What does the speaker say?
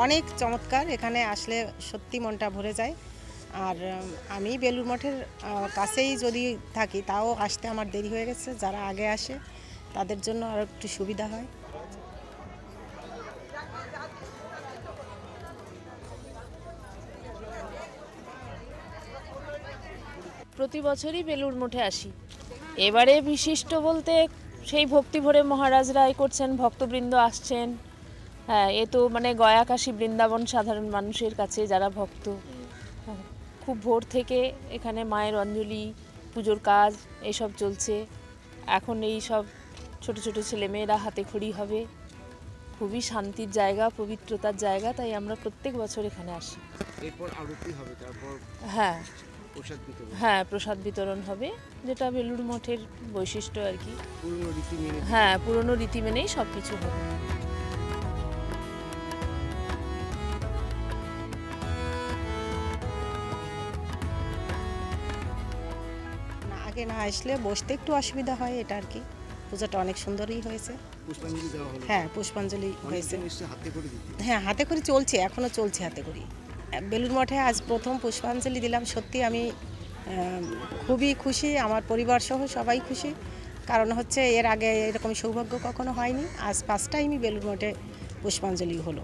অনেক চমৎকার, এখানে আসলে সত্যি মনটা ভরে যায়। আর আমি বেলুড় মঠের কাছেই যদি থাকি তাও আসতে আমার দেরি হয়ে গেছে, যারা আগে আসে তাদের জন্য আরও একটু সুবিধা হয়। প্রতি বছরই বেলুড় মঠে আসি। এবারে বিশিষ্ট বলতে সেই ভক্তি ভরে মহারাজরাই করছেন, ভক্তবৃন্দ আসছেন। হ্যাঁ, এ তো মানে গয়া কাশী বৃন্দাবন সাধারণ মানুষের কাছে যারা ভক্ত, হ্যাঁ, খুব ভোর থেকে এখানে মায়ের অঞ্জলি, পুজোর কাজ এসব চলছে। এখন এই সব ছোট ছোট ছেলেমেয়েরা হাতে খড়ি হবে। খুবই শান্তির জায়গা, পবিত্রতার জায়গা, তাই আমরা প্রত্যেক বছর এখানে আসি। এরপর আরতি হবে, তারপর হ্যাঁ প্রসাদ বিতরণ। হ্যাঁ, প্রসাদ বিতরণ হবে, যেটা বেলুড় মঠের বৈশিষ্ট্য আর কি। পুরনো রীতি মেনে। হ্যাঁ, পুরনো রীতি মেনেই সব কিছু হবে। না, আগে না আসলে বসতে একটু অসুবিধা হয়, এটা আর কি। পূজাটা অনেক সুন্দরই হয়েছে। পুষ্পাঞ্জলি দেওয়া হলো। হ্যাঁ, পুষ্পাঞ্জলি হয়েছে। অনেকজন এসে হাতে করে দিতে। হ্যাঁ, হাতে করে চলছে, এখনও চলছে হাতে করি। বেলুড় মঠে আজ প্রথম পুষ্পাঞ্জলি দিলাম, সত্যি আমি খুবই খুশি, আমার পরিবার সহ সবাই খুশি। কারণ হচ্ছে এর আগে এরকম সৌভাগ্য কখনো হয়নি, আজ ফার্স্ট টাইমই বেলুড় মঠে পুষ্পাঞ্জলি হলো।